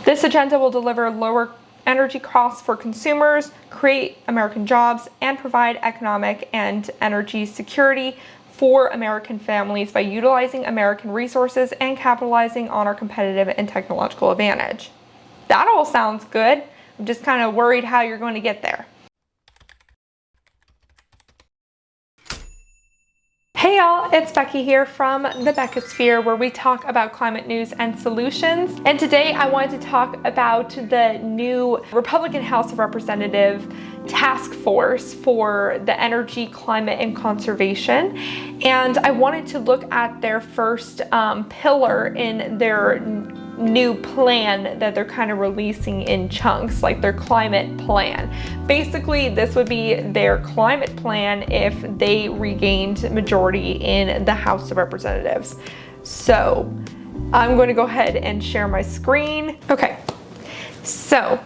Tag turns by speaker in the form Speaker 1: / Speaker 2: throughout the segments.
Speaker 1: This agenda will deliver lower energy costs for consumers, create American jobs, and provide economic and energy security for American families by utilizing American resources and capitalizing on our competitive and technological advantage. That all sounds good. I'm just kind of worried how you're going to get there. Hey y'all, it's Becky here from the Beckosphere, where we talk about climate news and solutions. And today I wanted to talk about the new Republican House of Representatives task force for the energy, climate, and conservation. And I wanted to look at their first pillar in their new plan that they're kind of releasing in chunks, like their climate plan. Basically, this would be their climate plan if they regained majority in the House of Representatives. So I'm going to go ahead and share my screen. Okay, so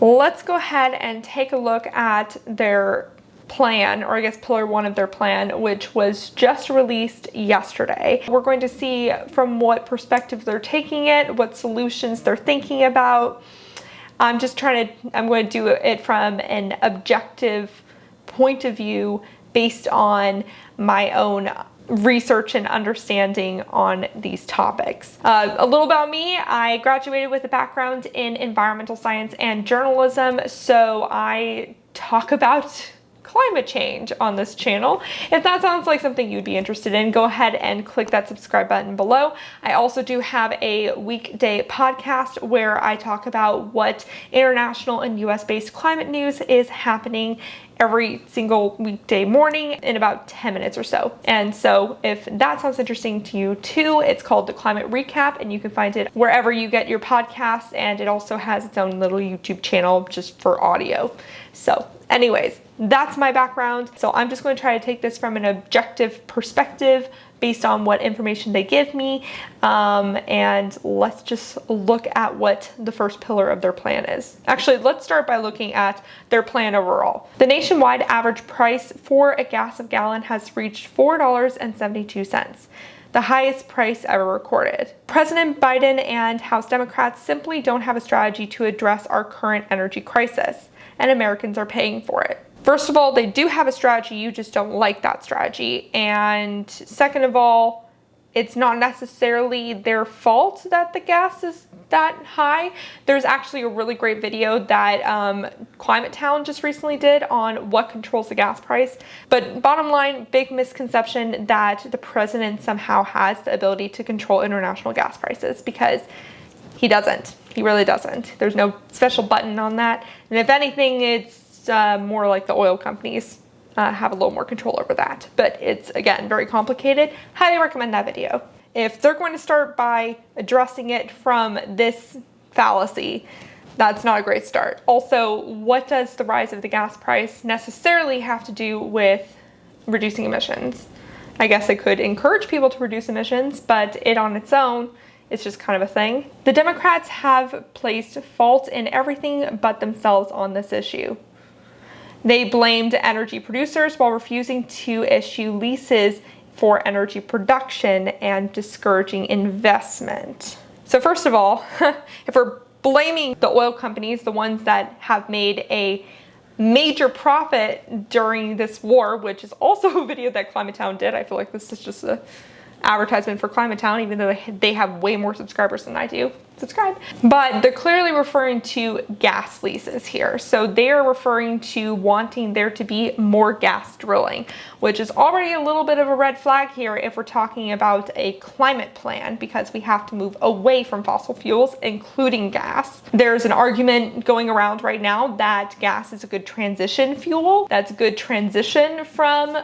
Speaker 1: let's go ahead and take a look at their plan, or I guess pillar one of their plan, which was just released yesterday. We're going to see from what perspective they're taking it, what solutions they're thinking about. I'm going to do it from an objective point of view based on my own research and understanding on these topics. A little about me: I graduated with a background in environmental science and journalism, so I talk about climate change on this channel. If that sounds like something you'd be interested in, go ahead and click that subscribe button below. I also do have a weekday podcast where I talk about what international and US based climate news is happening every single weekday morning in about 10 minutes or so. And so if that sounds interesting to you too, it's called The Climate Recap, and you can find it wherever you get your podcasts, and it also has its own little YouTube channel just for audio. So anyways, that's my background. So I'm just going to try to take this from an objective perspective based on what information they give me. And let's just look at what the first pillar of their plan is. Actually, let's start by looking at their plan overall. The nationwide average price for a gas of gallon has reached $4.72. The highest price ever recorded. President Biden and House Democrats simply don't have a strategy to address our current energy crisis, and Americans are paying for it. First of all, they do have a strategy, you just don't like that strategy. And second of all, it's not necessarily their fault that the gas is that high. There's actually a really great video that Climate Town just recently did on what controls the gas price. But bottom line, big misconception that the president somehow has the ability to control international gas prices, because he doesn't. He really doesn't. There's no special button on that. And if anything, it's more like the oil companies have a little more control over that. But it's, again, very complicated. Highly recommend that video. If they're going to start by addressing it from this fallacy, that's not a great start. Also, what does the rise of the gas price necessarily have to do with reducing emissions? I guess it could encourage people to reduce emissions, but it on its own, it's just kind of a thing. The Democrats have placed fault in everything but themselves on this issue. They blamed energy producers while refusing to issue leases for energy production and discouraging investment. So first of all, if we're blaming the oil companies, the ones that have made a major profit during this war, which is also a video that Climate Town did. I feel like this is just a advertisement for Climate Town, even though they have way more subscribers than I do. Subscribe. But they're clearly referring to gas leases here. So they're referring to wanting there to be more gas drilling, which is already a little bit of a red flag here if we're talking about a climate plan, because we have to move away from fossil fuels, including gas. There's an argument going around right now that gas is a good transition fuel. That's a good transition from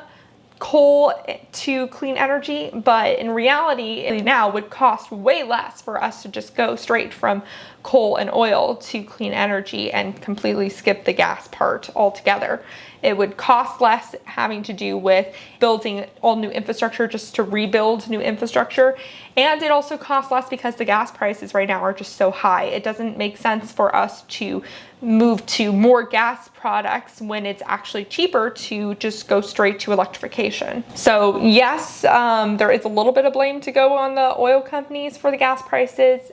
Speaker 1: coal to clean energy, but in reality it now would cost way less for us to just go straight from coal and oil to clean energy and completely skip the gas part altogether. It would cost less having to do with building all new infrastructure just to rebuild new infrastructure. And it also costs less because the gas prices right now are just so high. It doesn't make sense for us to move to more gas products when it's actually cheaper to just go straight to electrification. So yes, there is a little bit of blame to go on the oil companies for the gas prices.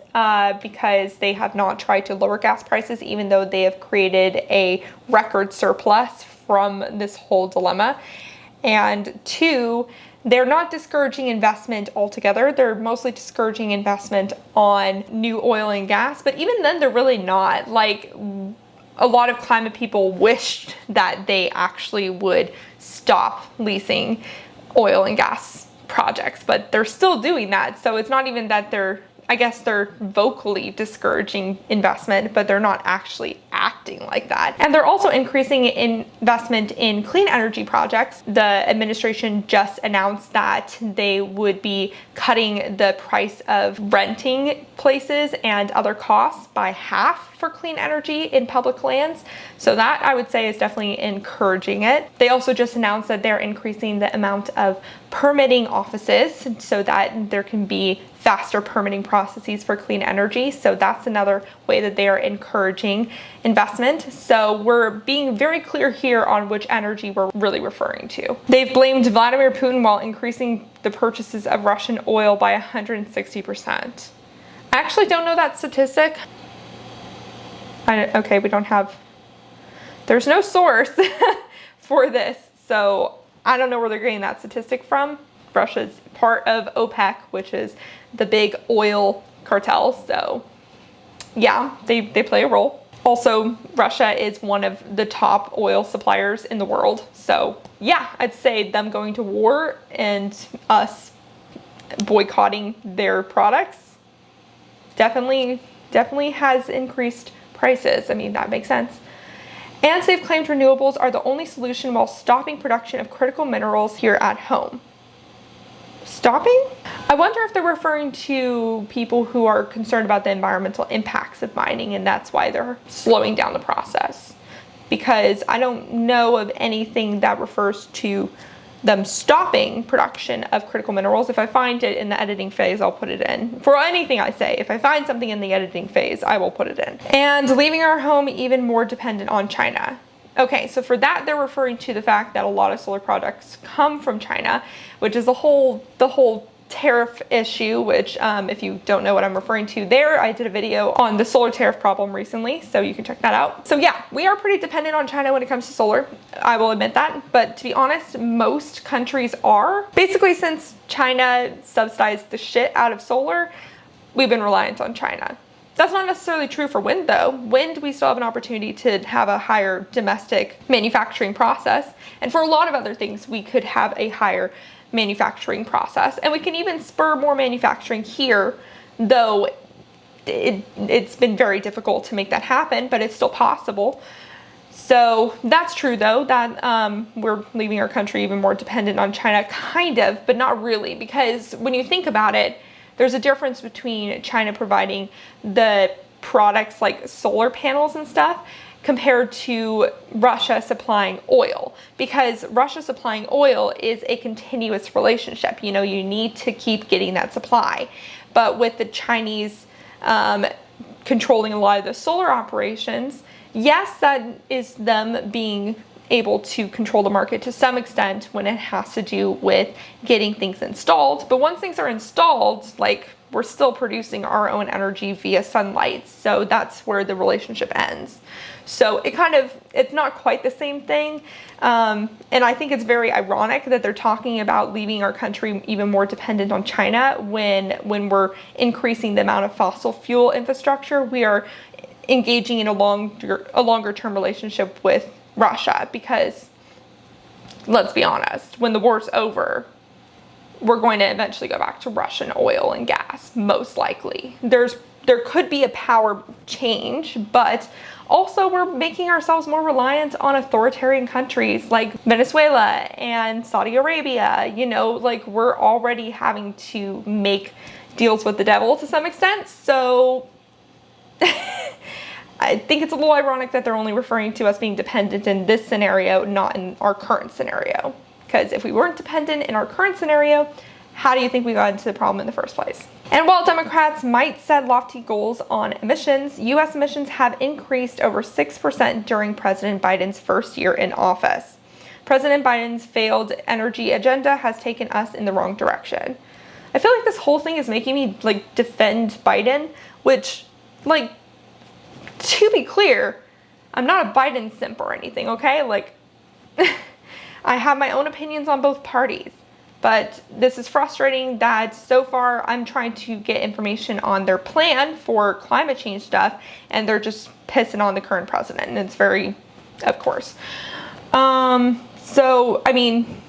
Speaker 1: because they have not tried to lower gas prices, even though they have created a record surplus from this whole dilemma. And two, they're not discouraging investment altogether. They're mostly discouraging investment on new oil and gas, but even then they're really not. Like, a lot of climate people wished that they actually would stop leasing oil and gas projects, but they're still doing that. So it's not even that I guess they're vocally discouraging investment, but they're not actually acting like that. And they're also increasing investment in clean energy projects. The administration just announced that they would be cutting the price of renting places and other costs by half for clean energy in public lands. So that, I would say, is definitely encouraging it. They also just announced that they're increasing the amount of permitting offices so that there can be faster permitting processes for clean energy. So that's another way that they are encouraging investment. So we're being very clear here on which energy we're really referring to. They've blamed Vladimir Putin while increasing the purchases of Russian oil by 160%. I actually don't know that statistic. Okay, there's no source for this. So I don't know where they're getting that statistic from. Russia's part of OPEC, which is the big oil cartel. So yeah, they play a role. Also, Russia is one of the top oil suppliers in the world. So yeah, I'd say them going to war and us boycotting their products definitely has increased prices. I mean, that makes sense. And they've claimed renewables are the only solution while stopping production of critical minerals here at home. Stopping? I wonder if they're referring to people who are concerned about the environmental impacts of mining, and that's why they're slowing down the process. Because I don't know of anything that refers to them stopping production of critical minerals. If I find it in the editing phase, I'll put it in. For anything I say, if I find something in the editing phase, I will put it in. And leaving our home even more dependent on China. Okay, so for that, they're referring to the fact that a lot of solar products come from China, which is the whole tariff issue, which if you don't know what I'm referring to there, I did a video on the solar tariff problem recently, so you can check that out. So yeah, we are pretty dependent on China when it comes to solar. I will admit that, but to be honest, most countries are. Basically, since China subsidized the shit out of solar, we've been reliant on China. That's not necessarily true for wind though. Wind, we still have an opportunity to have a higher domestic manufacturing process. And for a lot of other things, we could have a higher manufacturing process. And we can even spur more manufacturing here, though it's been very difficult to make that happen, but it's still possible. So that's true though, that we're leaving our country even more dependent on China, kind of, but not really, because when you think about it, there's a difference between China providing the products like solar panels and stuff compared to Russia supplying oil, because Russia supplying oil is a continuous relationship. You know, you need to keep getting that supply. But with the Chinese controlling a lot of the solar operations, yes, that is them being able to control the market to some extent when it has to do with getting things installed. But once things are installed, like, we're still producing our own energy via sunlight. So that's where the relationship ends. So it's not quite the same thing. And I think it's very ironic that they're talking about leaving our country even more dependent on China when we're increasing the amount of fossil fuel infrastructure. We are engaging in a longer term relationship with Russia, because let's be honest, when the war's over, we're going to eventually go back to Russian oil and gas, most likely. There could be a power change, but also we're making ourselves more reliant on authoritarian countries like Venezuela and Saudi Arabia. You know, like, we're already having to make deals with the devil to some extent. So I think it's a little ironic that they're only referring to us being dependent in this scenario, not in our current scenario. Because if we weren't dependent in our current scenario, how do you think we got into the problem in the first place? And while Democrats might set lofty goals on emissions, U.S. emissions have increased over 6% during President Biden's first year in office. President Biden's failed energy agenda has taken us in the wrong direction. I feel like this whole thing is making me like defend Biden, which, like, to be clear, I'm not a Biden simp or anything, okay? Like, I have my own opinions on both parties, but this is frustrating that so far I'm trying to get information on their plan for climate change stuff, and they're just pissing on the current president, and it's very, of course. So, I mean,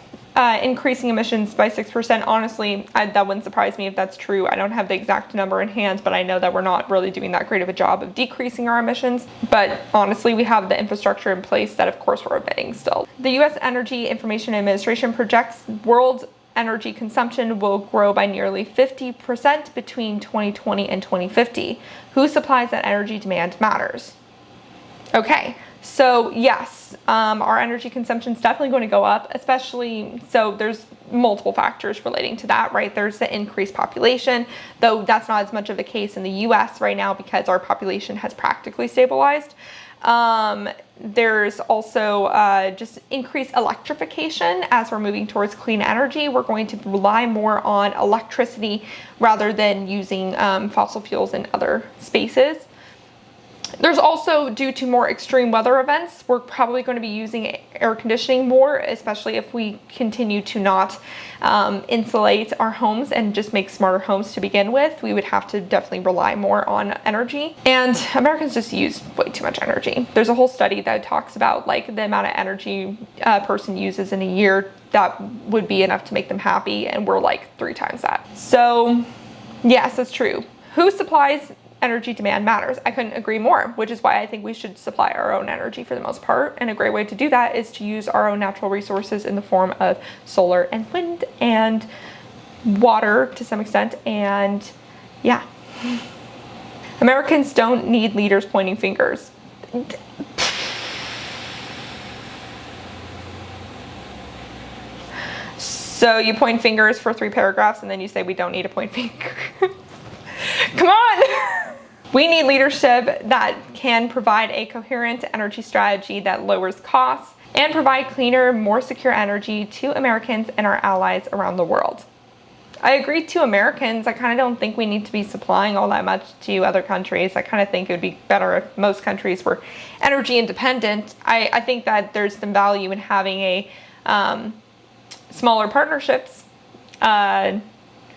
Speaker 1: increasing emissions by 6%, honestly, that wouldn't surprise me if that's true. I don't have the exact number in hand, but I know that we're not really doing that great of a job of decreasing our emissions. But honestly, we have the infrastructure in place that, of course, we're emitting still. The U.S. Energy Information Administration projects world energy consumption will grow by nearly 50% between 2020 and 2050. Who supplies that energy demand matters. Okay. So yes, our energy consumption is definitely going to go up, especially, so there's multiple factors relating to that, right? There's the increased population, though that's not as much of the case in the US right now because our population has practically stabilized. There's also just increased electrification as we're moving towards clean energy. We're going to rely more on electricity rather than using fossil fuels in other spaces. There's also, due to more extreme weather events, we're probably going to be using air conditioning more, especially if we continue to not insulate our homes and just make smarter homes to begin with. We would have to definitely rely more on energy. And Americans just use way too much energy. There's a whole study that talks about like the amount of energy a person uses in a year that would be enough to make them happy, and we're like 3 times that. So yes, that's true. Who supplies energy demand matters? I couldn't agree more, which is why I think we should supply our own energy for the most part. And a great way to do that is to use our own natural resources in the form of solar and wind and water to some extent. And yeah, Americans don't need leaders pointing fingers. So you point fingers for 3 paragraphs and then you say we don't need to point fingers. Come on! We need leadership that can provide a coherent energy strategy that lowers costs and provide cleaner, more secure energy to Americans and our allies around the world. I agree to Americans. I kind of don't think we need to be supplying all that much to other countries. I kind of think it would be better if most countries were energy independent. I think that there's some value in having a smaller partnerships. I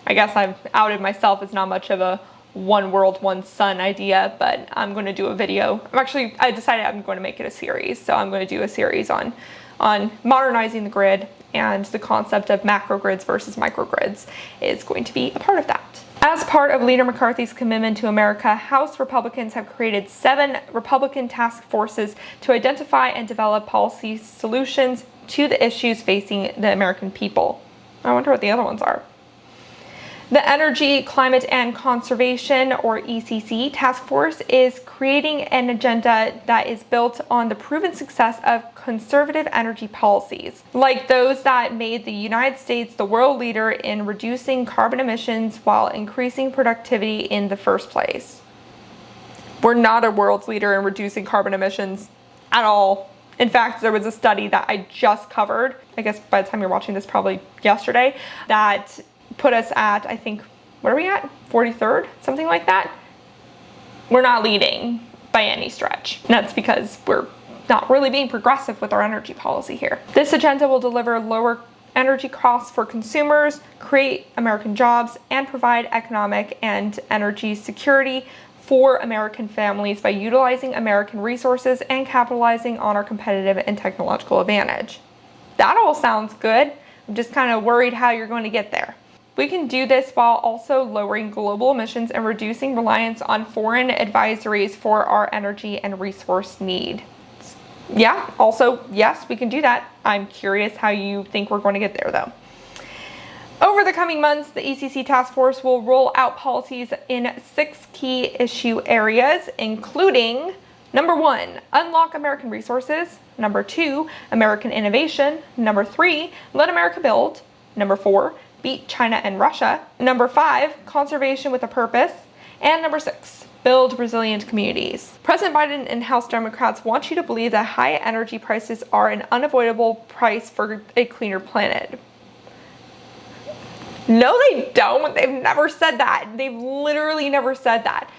Speaker 1: guess I've outed myself as not much of a one world, one sun idea, but I'm going to do a video. I decided I'm going to make it a series. So I'm going to do a series on modernizing the grid, and the concept of macro grids versus microgrids is going to be a part of that. As part of Leader McCarthy's commitment to America, House Republicans have created 7 Republican task forces to identify and develop policy solutions to the issues facing the American people. I wonder what the other ones are. The Energy, Climate, and Conservation, or ECC, task force is creating an agenda that is built on the proven success of conservative energy policies, like those that made the United States the world leader in reducing carbon emissions while increasing productivity in the first place. We're not a world leader in reducing carbon emissions at all. In fact, there was a study that I just covered, I guess by the time you're watching this, probably yesterday, that put us at, I think, what are we at? 43rd? Something like that. We're not leading by any stretch. And that's because we're not really being progressive with our energy policy here. This agenda will deliver lower energy costs for consumers, create American jobs, and provide economic and energy security for American families by utilizing American resources and capitalizing on our competitive and technological advantage. That all sounds good. I'm just kind of worried how you're going to get there. We can do this while also lowering global emissions and reducing reliance on foreign advisories for our energy and resource needs. Yeah, also, yes, we can do that. I'm curious how you think we're going to get there, though. Over the coming months, the ECC task force will roll out policies in 6 key issue areas, including number 1, unlock American resources. Number 2, American innovation. Number 3, let America build. Number 4, beat China and Russia. Number 5, conservation with a purpose. And number 6, build resilient communities. President Biden and House Democrats want you to believe that high energy prices are an unavoidable price for a cleaner planet. No, they don't. They've never said that. They've literally never said that.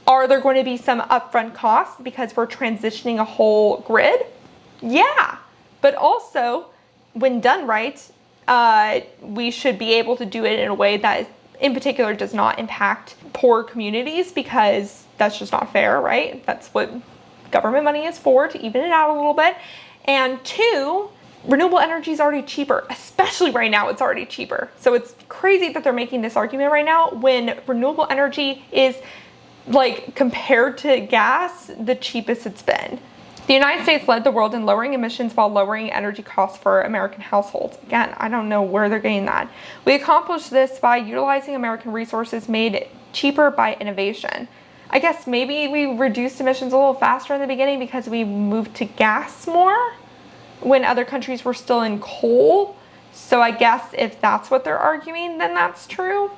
Speaker 1: Are there going to be some upfront costs because we're transitioning a whole grid? Yeah. But also, when done right, we should be able to do it in a way that in particular does not impact poor communities, because that's just not fair, right? That's what government money is for, to even it out a little bit. And two, renewable energy is already cheaper, especially right now. It's already cheaper. So it's crazy that they're making this argument right now when renewable energy is, like, compared to gas, the cheapest it's been. The United States led the world in lowering emissions while lowering energy costs for American households. Again, I don't know where they're getting that. We accomplished this by utilizing American resources made cheaper by innovation. I guess maybe we reduced emissions a little faster in the beginning because we moved to gas more when other countries were still in coal. So I guess if that's what they're arguing, then that's true.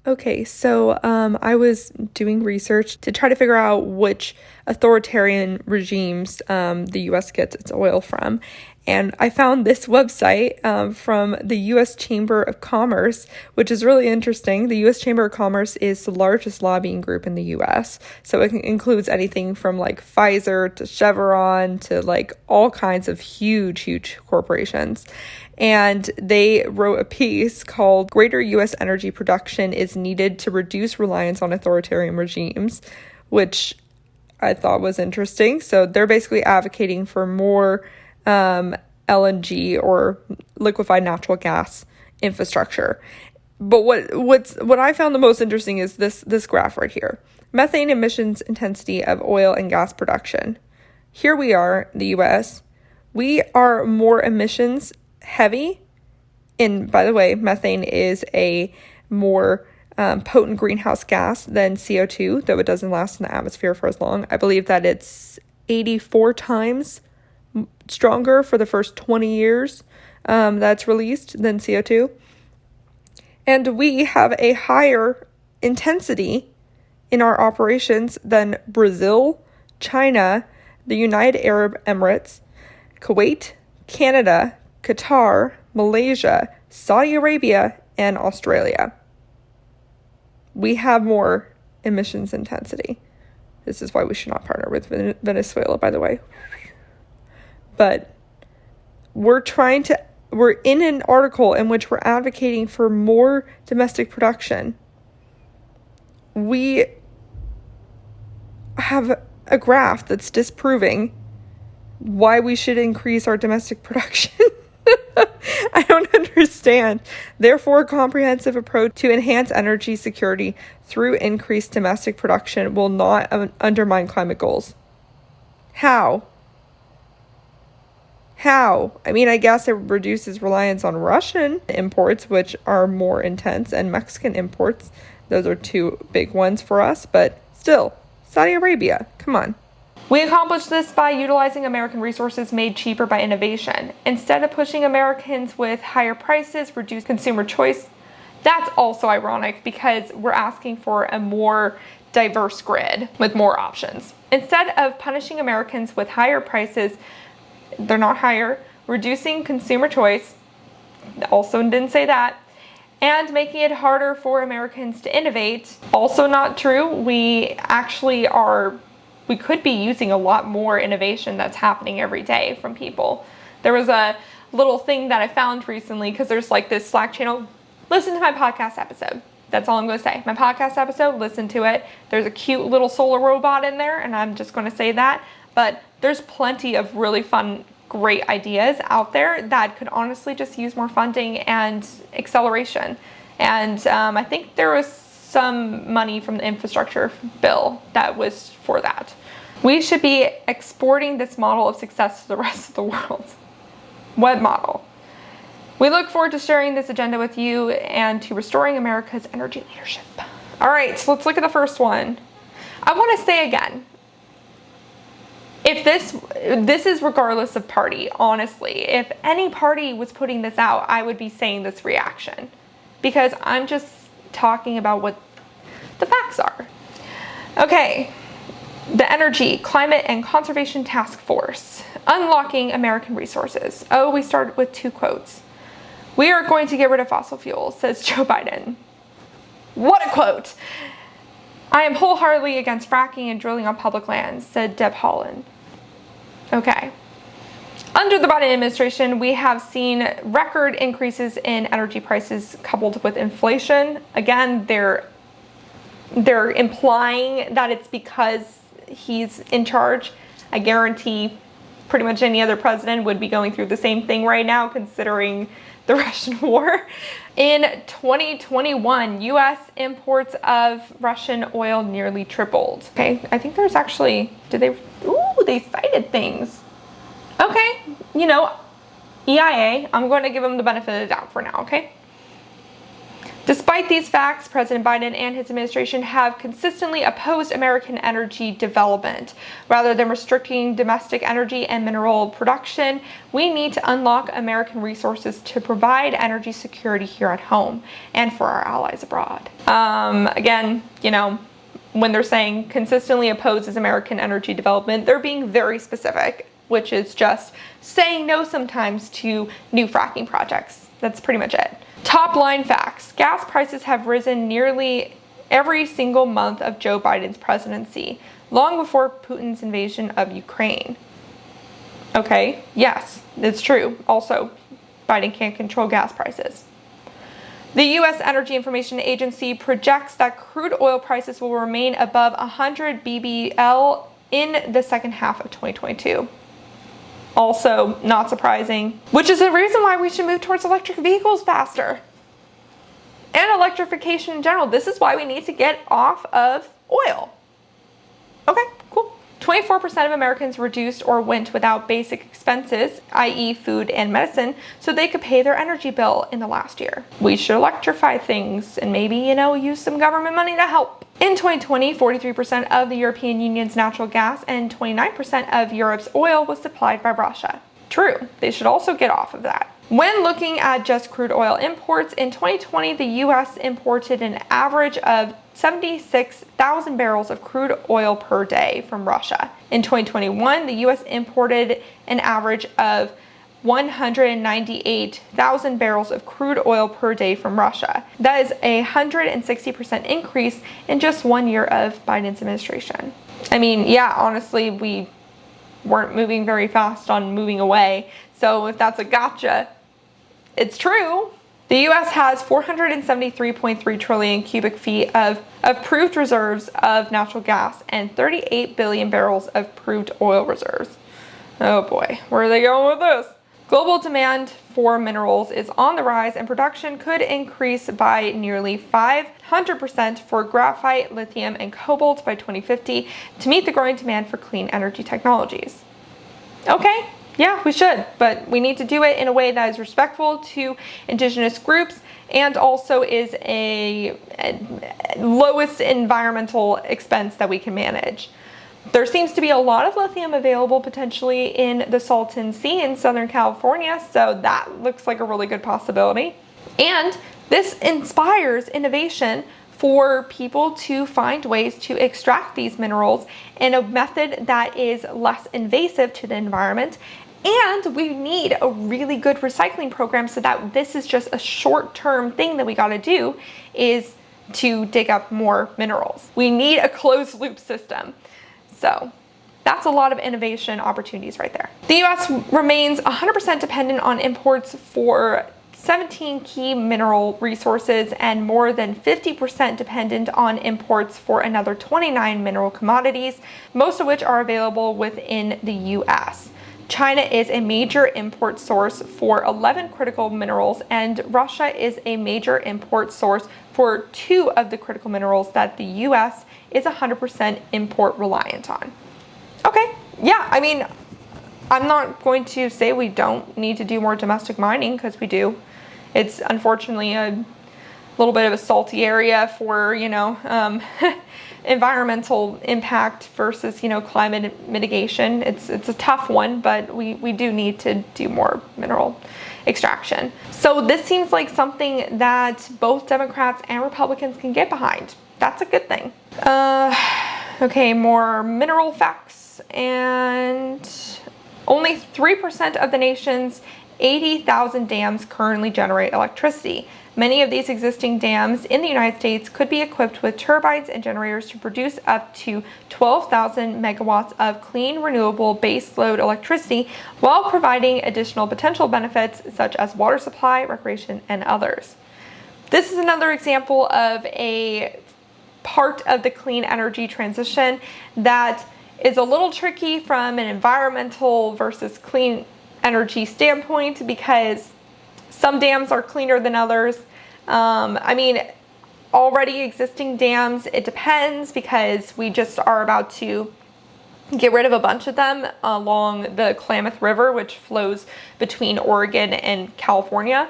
Speaker 1: Okay, so I was doing research to try to figure out which authoritarian regimes the U.S. gets its oil from. And I found this website from the U.S. Chamber of Commerce, which is really interesting. The U.S. Chamber of Commerce is the largest lobbying group in the U.S. So it includes anything from like Pfizer to Chevron to like all kinds of huge corporations. And they wrote a piece called "Greater U.S. Energy Production is Needed to Reduce Reliance on Authoritarian Regimes," which I thought was interesting. So they're basically advocating for more LNG or liquefied natural gas infrastructure. But what I found the most interesting is this graph right here. Methane emissions intensity of oil and gas production. Here we are, the US. We are more emissions heavy. And by the way, methane is a more potent greenhouse gas than CO2, though it doesn't last in the atmosphere for as long. I believe that it's 84 times stronger for the first 20 years that's released than CO2. And we have a higher intensity in our operations than Brazil, China, the United Arab Emirates, Kuwait, Canada, Qatar, Malaysia, Saudi Arabia, and Australia. We have more emissions intensity. This is why we should not partner with Venezuela, by the way. But we're in an article in which we're advocating for more domestic production. We have a graph that's disproving why we should increase our domestic production. I don't understand. Therefore, a comprehensive approach to enhance energy security through increased domestic production will not undermine climate goals. How? I mean, I guess it reduces reliance on Russian imports, which are more intense, and Mexican imports. Those are two big ones for us, but still, Saudi Arabia, come on. We accomplished this by utilizing American resources made cheaper by innovation. Instead of pushing Americans with higher prices, reduce consumer choice. That's also ironic because we're asking for a more diverse grid with more options. Instead of punishing Americans with higher prices, they're not higher, reducing consumer choice, also didn't say that, and making it harder for Americans to innovate, also not true. We could be using a lot more innovation that's happening every day from people. There was a little thing that I found recently, because there's like this Slack channel. Listen to my podcast episode. That's all I'm going to say. My podcast episode, listen to it. There's a cute little solar robot in there, and I'm just going to say that. But there's plenty of really fun, great ideas out there that could honestly just use more funding and acceleration. And I think there was some money from the infrastructure bill that was for that. We should be exporting this model of success to the rest of the world. What model? We look forward to sharing this agenda with you and to restoring America's energy leadership. All right, so let's look at the first one. I want to say again, if this is regardless of party, honestly. If any party was putting this out, I would be saying this reaction, because I'm just talking about what the facts are. Okay, the Energy, Climate, and Conservation Task Force, unlocking American resources. Oh, we started with two quotes. We are going to get rid of fossil fuels, says Joe Biden. What a quote. I am wholeheartedly against fracking and drilling on public lands, said Deb Haaland. Okay. Under the Biden administration, we have seen record increases in energy prices coupled with inflation. Again, they're implying that it's because he's in charge. I guarantee pretty much any other president would be going through the same thing right now, considering the Russian war. In 2021, U.S. imports of Russian oil nearly tripled. Okay, I think there's actually, they cited things. Okay, EIA, I'm going to give them the benefit of the doubt for now, okay? Despite these facts, President Biden and his administration have consistently opposed American energy development. Rather than restricting domestic energy and mineral production, we need to unlock American resources to provide energy security here at home and for our allies abroad. Again, when they're saying consistently opposes American energy development, they're being very specific, which is just saying no sometimes to new fracking projects. That's pretty much it. Top line facts. Gas prices have risen nearly every single month of Joe Biden's presidency, long before Putin's invasion of Ukraine. Okay, yes, it's true. Also, Biden can't control gas prices. The U.S. Energy Information Agency projects that crude oil prices will remain above 100 BBL in the second half of 2022. Also, not surprising, which is the reason why we should move towards electric vehicles faster. And electrification in general. This is why we need to get off of oil. Okay, cool. 24% of Americans reduced or went without basic expenses, i.e. food and medicine, so they could pay their energy bill in the last year. We should electrify things and maybe, use some government money to help. In 2020, 43% of the European Union's natural gas and 29% of Europe's oil was supplied by Russia. True, they should also get off of that. When looking at just crude oil imports, in 2020, the U.S. imported an average of 76,000 barrels of crude oil per day from Russia. In 2021, the U.S. imported an average of 198,000 barrels of crude oil per day from Russia. That is a 160% increase in just 1 year of Biden's administration. I mean, yeah, honestly, we weren't moving very fast on moving away. So if that's a gotcha, it's true. The U.S. has 473.3 trillion cubic feet of proved reserves of natural gas and 38 billion barrels of proved oil reserves. Oh boy, where are they going with this? Global demand for minerals is on the rise, and production could increase by nearly 500% for graphite, lithium, and cobalt by 2050 to meet the growing demand for clean energy technologies. Okay, yeah, we should, but we need to do it in a way that is respectful to indigenous groups and also is a lowest environmental expense that we can manage. There seems to be a lot of lithium available potentially in the Salton Sea in Southern California, so that looks like a really good possibility. And this inspires innovation for people to find ways to extract these minerals in a method that is less invasive to the environment. And we need a really good recycling program so that this is just a short-term thing that we got to do is to dig up more minerals. We need a closed loop system. So that's a lot of innovation opportunities right there. The U.S. remains 100% dependent on imports for 17 key mineral resources and more than 50% dependent on imports for another 29 mineral commodities, most of which are available within the U.S. China is a major import source for 11 critical minerals, and Russia is a major import source for 2 of the critical minerals that the U.S. is 100% import reliant on. Okay, yeah, I mean, I'm not going to say we don't need to do more domestic mining, because we do. It's unfortunately a little bit of a salty area for, environmental impact versus, climate mitigation. It's a tough one, but we do need to do more mineral extraction. So this seems like something that both Democrats and Republicans can get behind. That's a good thing. Okay, more mineral facts. And only 3% of the nation's 80,000 dams currently generate electricity. Many of these existing dams in the United States could be equipped with turbines and generators to produce up to 12,000 megawatts of clean, renewable baseload electricity while providing additional potential benefits such as water supply, recreation, and others. This is another example of a part of the clean energy transition that is a little tricky from an environmental versus clean energy standpoint, because some dams are cleaner than others. I mean, already existing dams, it depends, because we just are about to get rid of a bunch of them along the Klamath River, which flows between Oregon and California,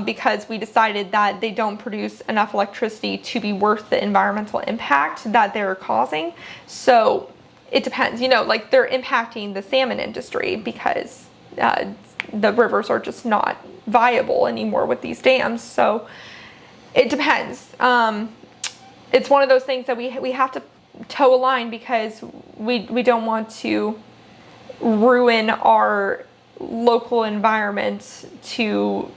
Speaker 1: because we decided that they don't produce enough electricity to be worth the environmental impact that they're causing. So it depends, like they're impacting the salmon industry because the rivers are just not viable anymore with these dams. So it depends. It's one of those things that we have to toe a line, because we don't want to ruin our local environment to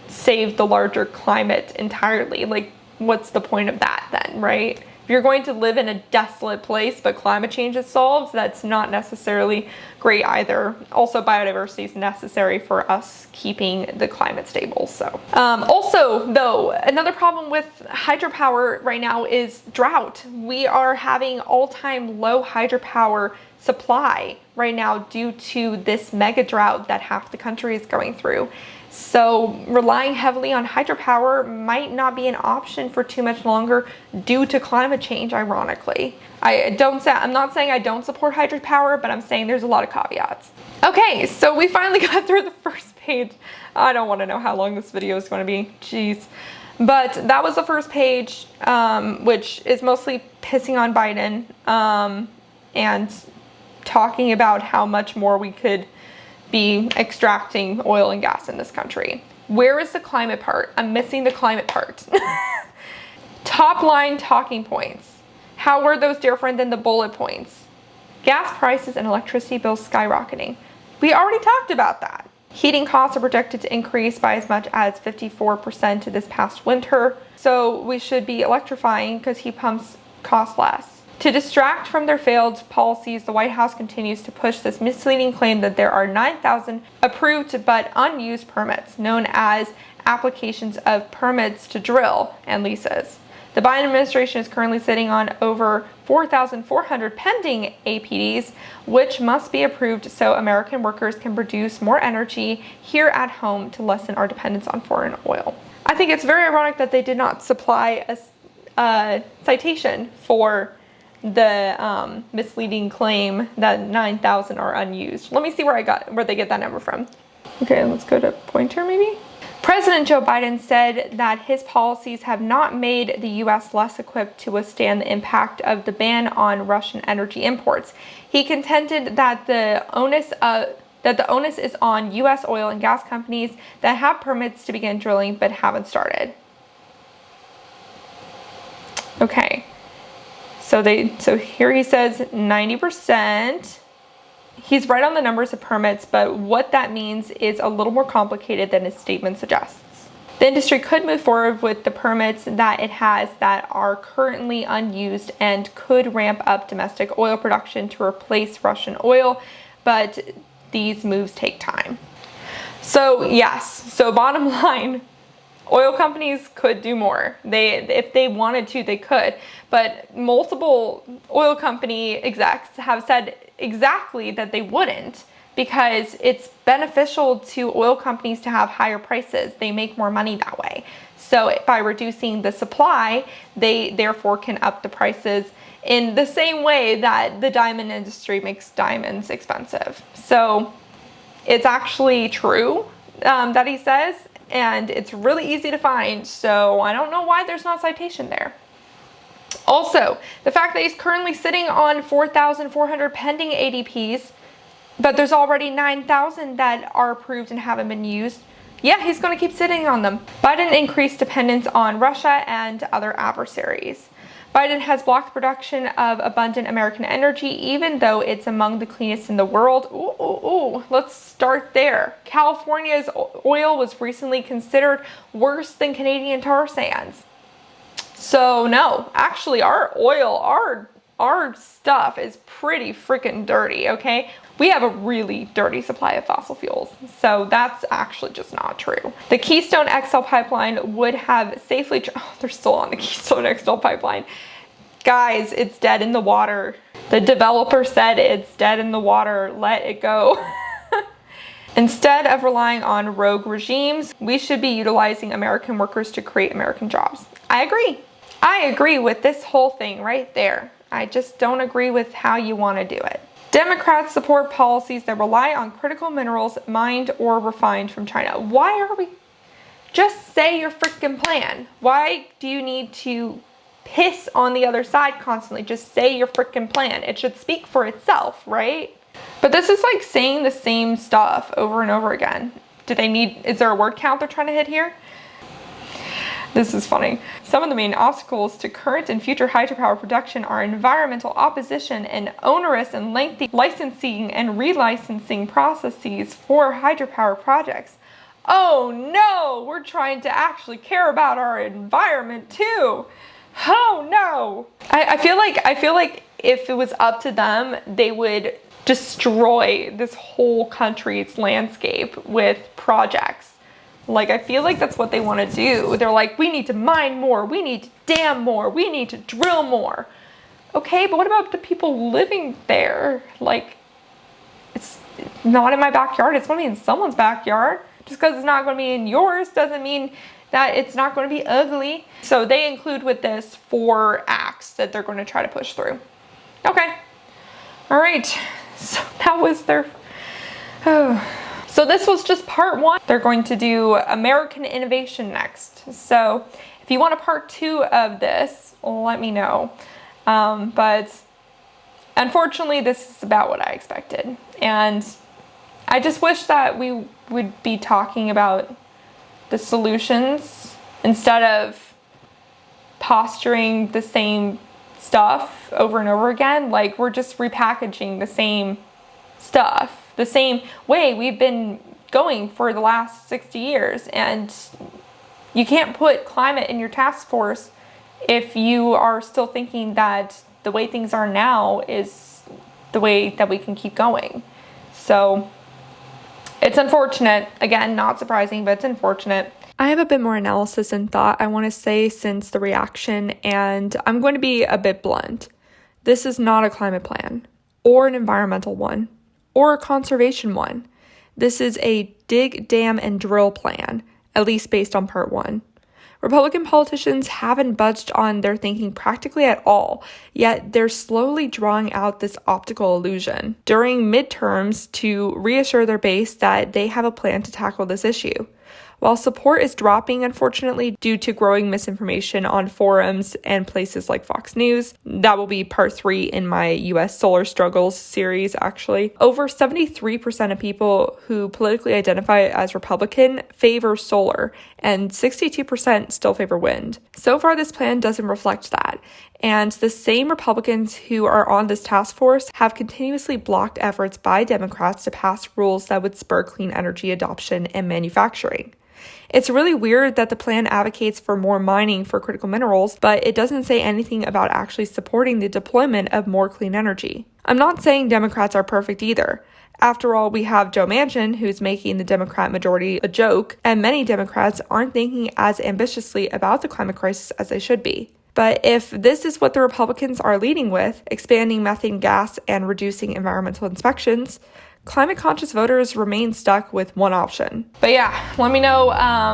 Speaker 1: save the larger climate entirely. Like, what's the point of that then, right? If you're going to live in a desolate place but climate change is solved, that's not necessarily great either. Also, biodiversity is necessary for us keeping the climate stable. So also though, another problem with hydropower right now is drought. We are having all-time low hydropower supply right now due to this mega drought that half the country is going through. So relying heavily on hydropower might not be an option for too much longer due to climate change, ironically. I'm not saying I don't support hydropower, but I'm saying there's a lot of caveats. Okay, so we finally got through the first page. I don't want to know how long this video is going to be. Jeez. But that was the first page, which is mostly pissing on Biden and talking about how much more we could be extracting oil and gas in this country. Where is the climate part? I'm missing the climate part. Top line talking points. How were those different than the bullet points? Gas prices and electricity bills skyrocketing. We already talked about that. Heating costs are projected to increase by as much as 54% this past winter. So we should be electrifying because heat pumps cost less. To distract from their failed policies, the White House continues to push this misleading claim that there are 9,000 approved but unused permits, known as applications of permits to drill and leases. The Biden administration is currently sitting on over 4,400 pending APDs, which must be approved so American workers can produce more energy here at home to lessen our dependence on foreign oil. I think it's very ironic that they did not supply a citation for the misleading claim that 9,000 are unused. Let me see where they get that number from. Okay, let's go to pointer maybe. President Joe Biden said that his policies have not made the U.S. less equipped to withstand the impact of the ban on Russian energy imports. He contended that the onus is on U.S. oil and gas companies that have permits to begin drilling but haven't started. Okay. So here he says 90%. He's right on the numbers of permits, but what that means is a little more complicated than his statement suggests. The industry could move forward with the permits that it has that are currently unused and could ramp up domestic oil production to replace Russian oil, but these moves take time. So yes, so bottom line, oil companies could do more. If they wanted to, they could. But multiple oil company execs have said exactly that they wouldn't, because it's beneficial to oil companies to have higher prices. They make more money that way. So by reducing the supply, they therefore can up the prices in the same way that the diamond industry makes diamonds expensive. So it's actually true that he says, and it's really easy to find, so I don't know why there's not citation there. Also, the fact that he's currently sitting on 4,400 pending ADPs, but there's already 9,000 that are approved and haven't been used. Yeah, he's going to keep sitting on them. Biden increased dependence on Russia and other adversaries. Biden has blocked production of abundant American energy, even though it's among the cleanest in the world. Let's start there. California's oil was recently considered worse than Canadian tar sands. So no, actually our oil, our stuff is pretty freaking dirty, okay? We have a really dirty supply of fossil fuels. So that's actually just not true. The Keystone XL pipeline would have safely, they're still on the Keystone XL pipeline. Guys, it's dead in the water. The developer said it's dead in the water, let it go. Instead of relying on rogue regimes, we should be utilizing American workers to create American jobs. I agree. I agree with this whole thing right there. I just don't agree with how you want to do it. Democrats support policies that rely on critical minerals mined or refined from China. Why are we? Just say your freaking plan. Why do you need to piss on the other side constantly? Just say your freaking plan. It should speak for itself, right? But this is like saying the same stuff over and over again. Is there a word count they're trying to hit here? This is funny. Some of the main obstacles to current and future hydropower production are environmental opposition and onerous and lengthy licensing and relicensing processes for hydropower projects. Oh no, we're trying to actually care about our environment too. Oh no. I feel like if it was up to them, they would destroy this whole country's landscape with projects. Like, I feel like that's what they want to do. They're like, we need to mine more, we need to dam more, we need to drill more. Okay, but what about the people living there? Like, it's not in my backyard, it's going to be in someone's backyard. Just because it's not going to be in yours doesn't mean that it's not going to be ugly. So they include with this 4 acts that they're going to try to push through. Okay. All right. So that was their... So this was just part 1. They're going to do American innovation next. So if you want a part 2 of this, let me know. But unfortunately, this is about what I expected. And I just wish that we would be talking about the solutions instead of posturing the same stuff over and over again. Like, we're just repackaging the same stuff the same way we've been going for the last 60 years. And you can't put climate in your task force if you are still thinking that the way things are now is the way that we can keep going. So it's unfortunate. Again, not surprising, but it's unfortunate. I have a bit more analysis and thought I want to say since the reaction, and I'm going to be a bit blunt. This is not a climate plan, or an environmental one, or a conservation one. This is a dig, dam, and drill plan, at least based on part 1. Republican politicians haven't budged on their thinking practically at all, yet they're slowly drawing out this optical illusion during midterms to reassure their base that they have a plan to tackle this issue. While support is dropping, unfortunately, due to growing misinformation on forums and places like Fox News, that will be part 3 in my US solar struggles series, actually. Over 73% of people who politically identify as Republican favor solar, and 62% still favor wind. So far, this plan doesn't reflect that. And the same Republicans who are on this task force have continuously blocked efforts by Democrats to pass rules that would spur clean energy adoption and manufacturing. It's really weird that the plan advocates for more mining for critical minerals, but it doesn't say anything about actually supporting the deployment of more clean energy. I'm not saying Democrats are perfect either. After all, we have Joe Manchin, who's making the Democrat majority a joke, and many Democrats aren't thinking as ambitiously about the climate crisis as they should be. But if this is what the Republicans are leading with, expanding methane gas and reducing environmental inspections, climate-conscious voters remain stuck with one option. But yeah, let me know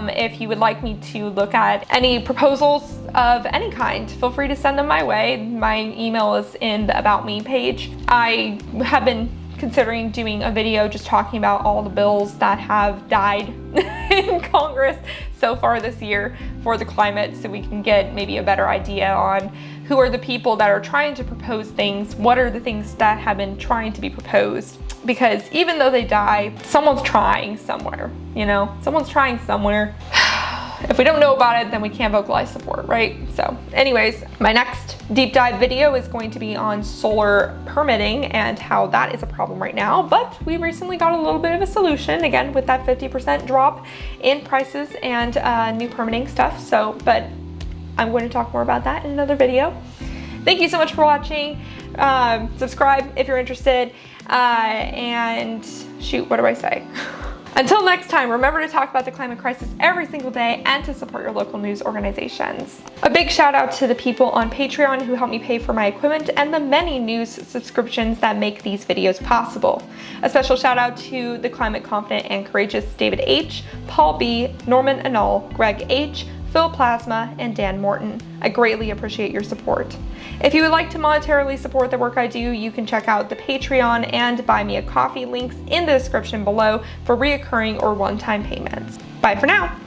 Speaker 1: if you would like me to look at any proposals of any kind. Feel free to send them my way. My email is in the About Me page. I have been considering doing a video just talking about all the bills that have died in Congress so far this year for the climate, so we can get maybe a better idea on who are the people that are trying to propose things, what are the things that have been trying to be proposed. Because even though they die, someone's trying somewhere, you know? Someone's trying somewhere. if we don't know about it, then we can't vocalize support, right? So anyways, my next deep dive video is going to be on solar permitting and how that is a problem right now. But we recently got a little bit of a solution, again, with that 50% drop in prices and new permitting stuff. So, but I'm going to talk more about that in another video. Thank you so much for watching. Subscribe if you're interested. And shoot, what do I say? Until next time, remember to talk about the climate crisis every single day and to support your local news organizations. A big shout out to the people on Patreon who help me pay for my equipment and the many news subscriptions that make these videos possible. A special shout out to the climate confident and courageous David H., Paul B., Norman Anal, Greg H., Phil Plasma, and Dan Morton. I greatly appreciate your support. If you would like to monetarily support the work I do, you can check out the Patreon and Buy Me a Coffee links in the description below for reoccurring or one-time payments. Bye for now.